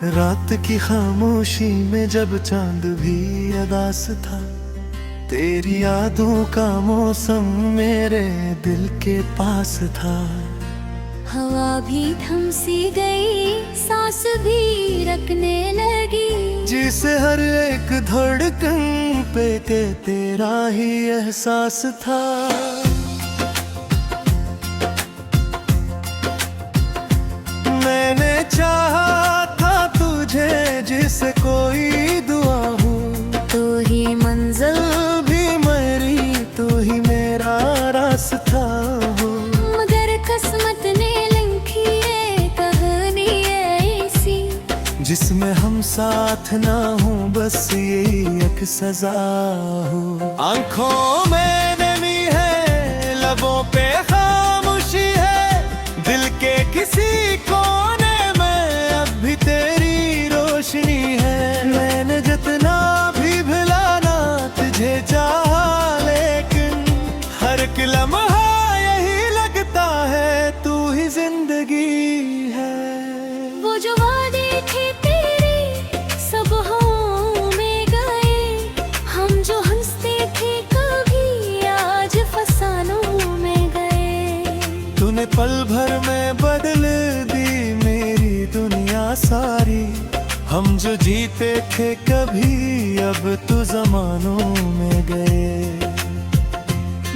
रात की खामोशी में जब चांद भी अदास था, तेरी यादों का मौसम मेरे दिल के पास था। हवा भी थम सी गई, सांस भी रखने लगी, जिसे हर एक धड़कन पे के तेरा ही एहसास था। मैंने चाहा था तुझे जिसे कोई दुआ हो, तू ही मंजिल भी मेरी तू ही मेरा रास्ता हो। मगर किस्मत ने लिखी है कहानी ऐसी, जिसमें हम साथ ना हो बस यही एक सजा हो। आंखों में नमी है, लबों पे खामोशी है, दिल के किसी कोने में अब भी तेरी रोशनी है। मैंने जितना भी भुलाना तुझे चाहा, लेकिन हर एक लम्हा यही लगता है तू ही जिंदगी है। वो जो वादे थे तेरे सब हो में गए, हम जो हंसते थे कभी आज फसानों में गए। तूने पल भर में बदल दी मेरी दुनिया सारी, हम जो जीते थे कभी अब तो जमानों में गए।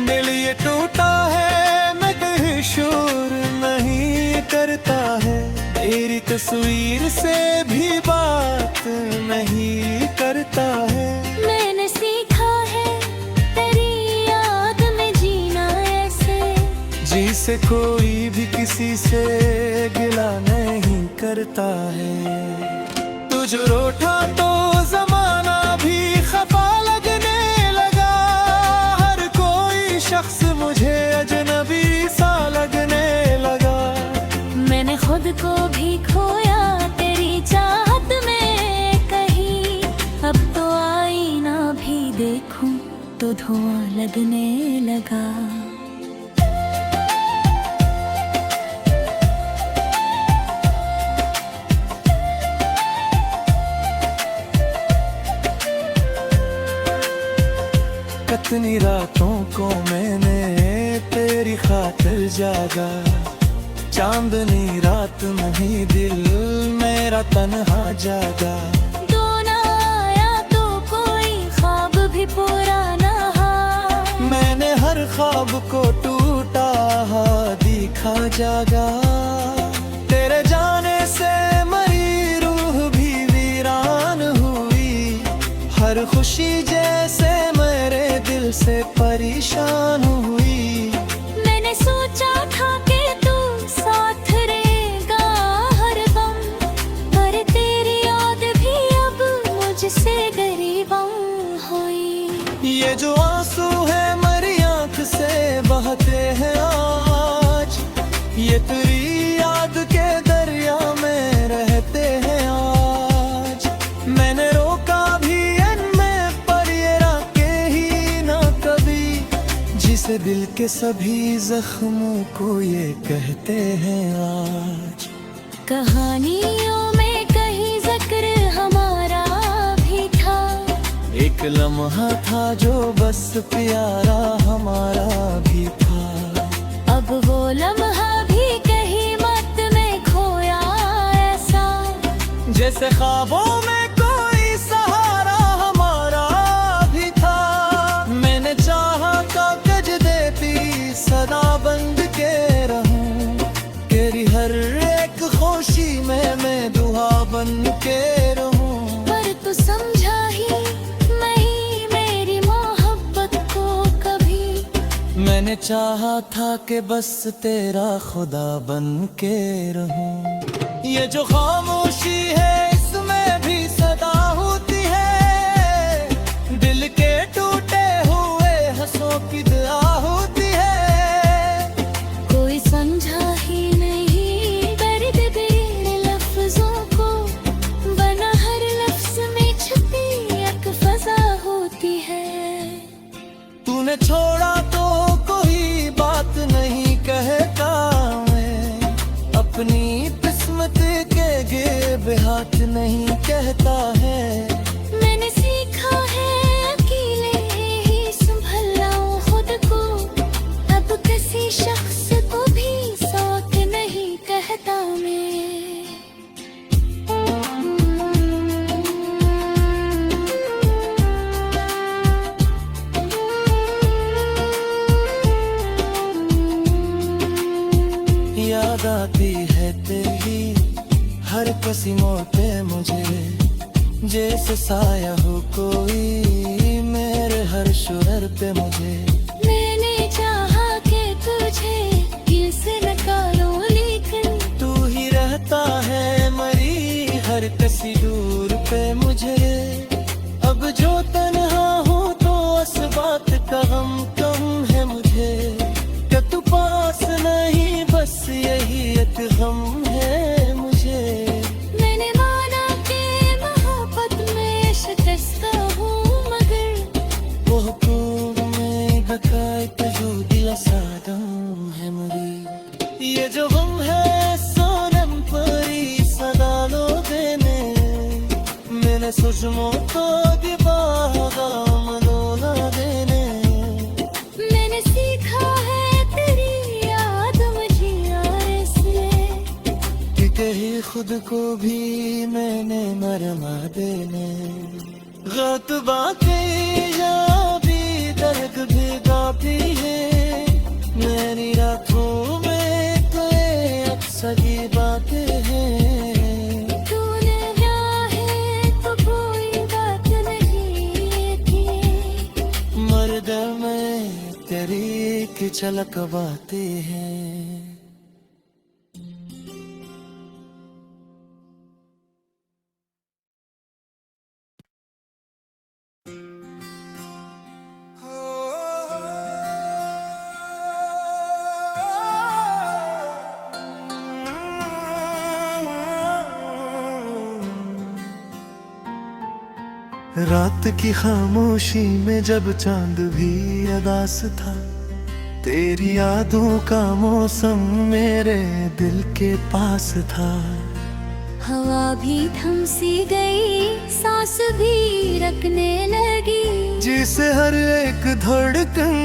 दिल ये टूटा है मैं कहीं शोर नहीं करता है, तेरी तस्वीर से भी बात नहीं करता है। मैंने सीखा है तेरी याद में जीना ऐसे, जिसे कोई भी किसी से गिला नहीं करता है। तुझ रूठा तो जमाना भी खफा लगने लगा, हर कोई शख्स मुझे अजनबी सा लगने लगा। मैंने खुद को भी खोया तेरी चाहत में कहीं, अब तो आईना भी देखूं तो धुआं लगने लगा। कितनी रातों को मैंने तेरी खातिर जागा, चांदनी रात नहीं दिल मेरा तन्हा जागा। तो ना आया तो कोई ख्वाब भी पूरा ना हा, मैंने हर ख्वाब को टूटा दिखा जागा। तेरे जाने से मरी रूह भी वीरान हुई, हर खुशी जैसे मेरे दिल से परेशान हुई। मैंने सोचा था कि तू साथ रहेगा हरदम, पर तेरी याद भी अब मुझसे गरीबम हुई। ये जो आंसू है मेरी आंख से बहते हैं आज, ये तेरी याद के दरिया में रहते हैं आज। मैंने रोका भी इनमें पर ये राके ही ना कभी, जिसे दिल के सभी जख्मों को ये कहते हैं आज। कहानियों में कहीं जिक्र हमारा भी था, एक लम्हा था जो बस प्यारा हमारा भी था। अब वो लम्हा भी कहीं मत में खोया ऐसा, जैसे ख्वाबों में कोई सहारा हमारा भी था। मैंने चाहा कागज देती सदा बंद के रहूं, तेरी हर एक खुशी में मैं दुआ बन के रहूं। पर तू समझा ही नहीं मेरी मोहब्बत को कभी, मैंने चाहा था कि बस तेरा खुदा बन के रहूं। ये जो खामोशी है इसमें भी सदा होती है, दिल के टूटे हुए हंसों की दुआ होती है। कोई समझा ही नहीं दर्द तेरे लफ्जों को, बना हर लफ्ज में छुपी एक फजा होती है। तूने छोड़ा तो कोई बात नहीं कहता, मैं अपनी किस्मत के गिर्द हाथ नहीं कहता है। मैंने सीखा है अकेले ही संभलना खुद को, अब किसी शख्स को भी शौक नहीं कहता मैं। याद आती है तेरी हर कस्मों पे मुझे, जैसे साया हो कोई मेरे हर शुर पे मुझे। मैंने चाहा कि तुझे दिल से निकालूं, लेकिन तू ही रहता है मरी हर कसी दूर पे मुझे। अब जो तन्हा हूँ तो इस बात का गम कम है मुझे, कि तू पास नहीं बस यही एक गम है मुझे। मैंने माना कि मोहब्बत में शिकस्त हूँ, मगर वो हुक्म में हकायत जो दिल सादम है मुझे। ये जो गम है सोनम परी सदा लो देने, मैंने सुजमो तो दिबागा मनोला देने। मैंने सीखा है तेरी याद मुझे इसलिए, कि कहीं खुद को भी मैंने मरमा देने। गलत बातें या भी दर्द भिगाती है मेरी रातों में, तो ये अक्सर ही बातें हैं। तूने क्या है तो कोई बात नहीं की, मर्द में तेरी की झलक बातें हैं। रात की खामोशी में जब चांद भी अदास था, तेरी यादों का मौसम मेरे दिल के पास था। हवा भी थम सी गई, सांस भी रखने लगी, जिसे हर एक धड़कन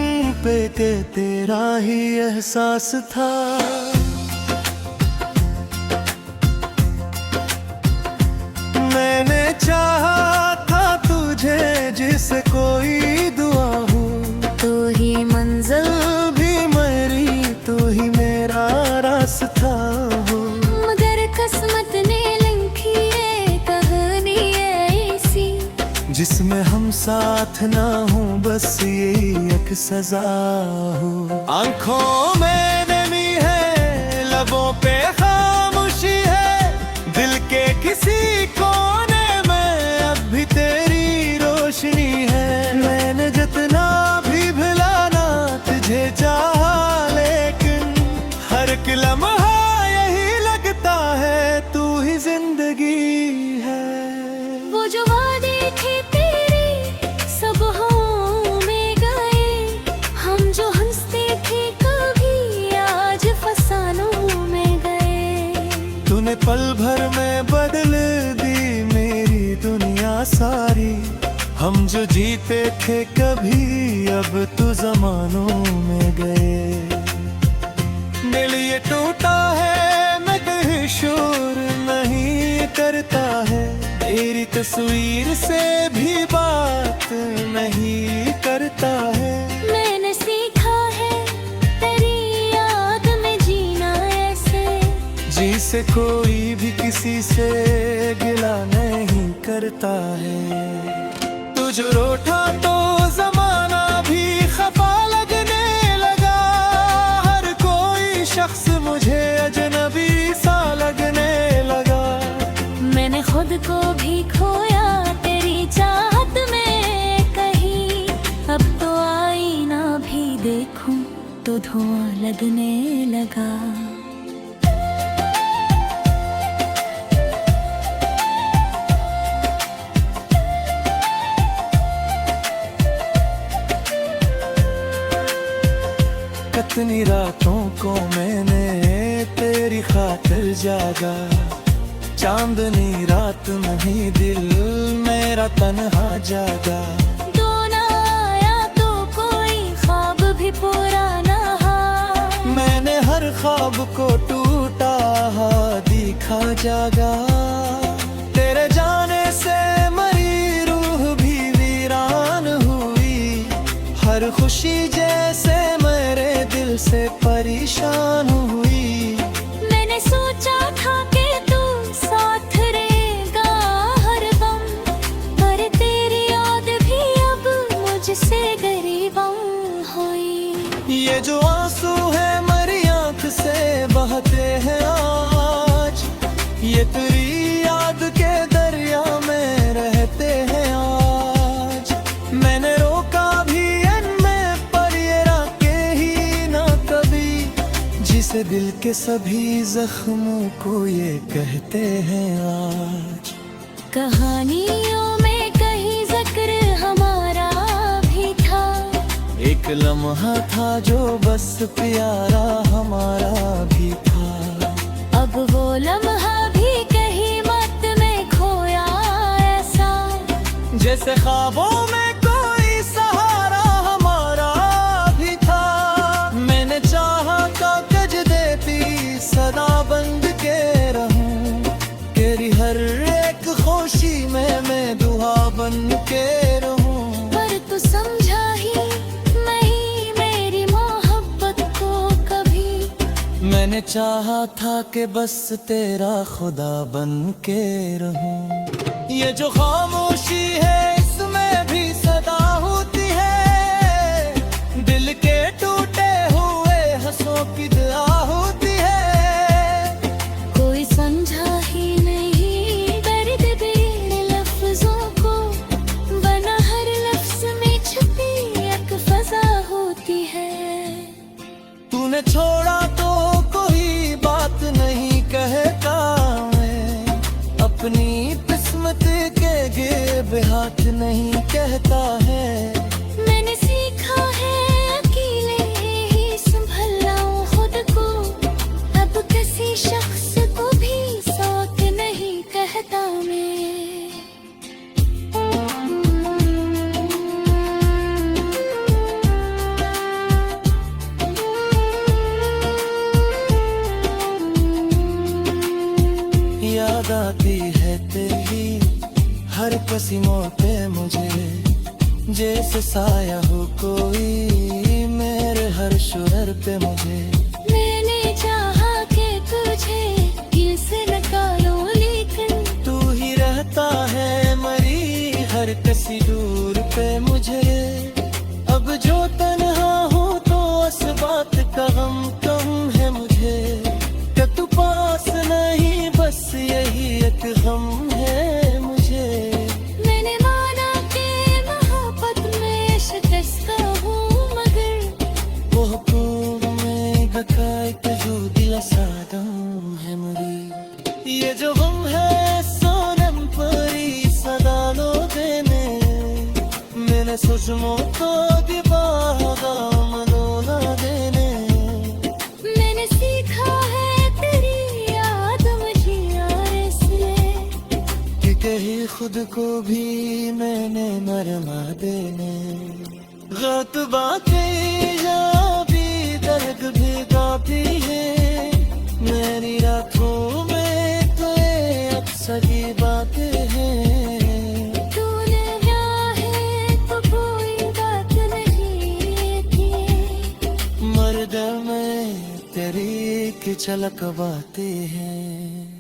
पे के तेरा ही एहसास था। मैंने चाहा था तुझे जिसे कोई दुआ हो, तो ही मंजिल भी मेरी तो ही मेरा रास्ता हो। मगर किस्मत ने लिखी है कहानी ऐसी, जिसमें हम साथ ना हो बस यही एक सजा हो। आंखों में नमी है, लबों पे खामोशी है, दिल के किसी कोने में अब भी तेरी रोशनी है। मैंने जितना भी भुलाना तुझे चाहा, लेकिन हर एक लम्हा यही लगता है तू ही जिंदगी है। वो जो वादे थे तेरे सब हो में गए, हम जो हंसते थे कभी आज फसानों में गए। तूने पल भर में बदल दी मेरी दुनिया सारी, हम जो जीते थे कभी अब तो जमानों में गए। दिल ये टूटा है मैं कहीं शोर नहीं करता है, तेरी तस्वीर से भी बात नहीं करता है। मैंने सीखा है तेरी याद में जीना ऐसे, जिसे कोई भी किसी से गिला नहीं करता है। तुझ रोठा तो जमाना भी खफा लगने लगा, हर कोई शख्स मुझे अजनबी सा लगने लगा। मैंने खुद को भी खोया तेरी चाहत में कहीं, अब तो आईना भी देखूं तो धुआं लगने लगा। कितनी रातों को मैंने तेरी खातिर जागा, चांदनी रात नहीं दिल मेरा तन्हा जागा। तो ना आया तो कोई ख्वाब भी पूरा ना हा। मैंने हर ख्वाब को टूटा दिखा जागा। तेरे जाने से मरी रूह भी वीरान हुई। हर खुशी जैसे मेरे दिल से परेशान हुई। मैंने सोचा था कि तू साथ रहेगा हरदम, पर तेरी याद भी अब मुझसे गरीबम हुई। ये जो आंसू है मेरी आंख से बहते हैं आज, ये तेरी याद के दरिया में रहते हैं आज। मैंने रोका भी इनमें पर ये राके ही ना कभी, जिसे दिल के सभी जख्मों को ये कहते हैं आज। कहानियों में कहीं जिक्र हमारा भी था। एक लम्हा था जो बस प्यारा हमारा भी था। अब वो लम्हा भी कहीं मत में खोया ऐसा, जैसे ख्वाबों में कोई सहारा हमारा भी था। मैंने चाहा कागज देती सदा बंद के रहूं, तेरी हर एक खुशी में मैं दुआ बन के रहूं। पर तू समझा ही नहीं मेरी मोहब्बत को कभी। मैंने चाहा था कि बस तेरा खुदा बन के रहूं। ये जो खामोशी है इसमें भी सदा होती है। दिल के टूटे हुए हंसों की दुआ होती है। कोई समझा ही नहीं दर्द बेड़ लफ्जों को, बना हर लफ्ज में छुपी एक फजा होती है। तूने छोड़ा तो कोई बात नहीं कहता मैं, अपनी किस्मत के गिर्द हाथ नहीं कहता है। मैंने सीखा है अकेले ही संभलना खुद को, अब किसी शख्स को भी साथ नहीं कहता मैं। याद आती है तेरी हर कसीमों पे मुझे, जैसे साया हो कोई मेरे हर शुरर पे मुझे। मैंने चाहा कि तुझे दिल से निकालूं, लेकिन तू ही रहता है मरी हर कसी दूर पे मुझे। अब जो तन्हा हूँ तो इस बात का गम कम है मुझे, कि तू पास नहीं बस यही एक गम है मुझे। मैंने माना कि मोहब्बत में शिकस्त हूँ, मगर वो हुक्म में बकाए जो दिल सादम है मुरी। ये जो गम है सोनम परी सदा लो देने, मैंने सोचमो तो दिवागा मनोना देने। मैंने सीखा है तेरी याद मुझे यार इसलिए, कि कहीं खुद को भी मैंने मरमा देने। गलत बातें या भी दर्द भिगाती है मेरी रातों में, तो ये अक्सर ही बातें हैं। तूने क्या है तो कोई बात नहीं थी, मर्द में तेरी की झलक बातें हैं।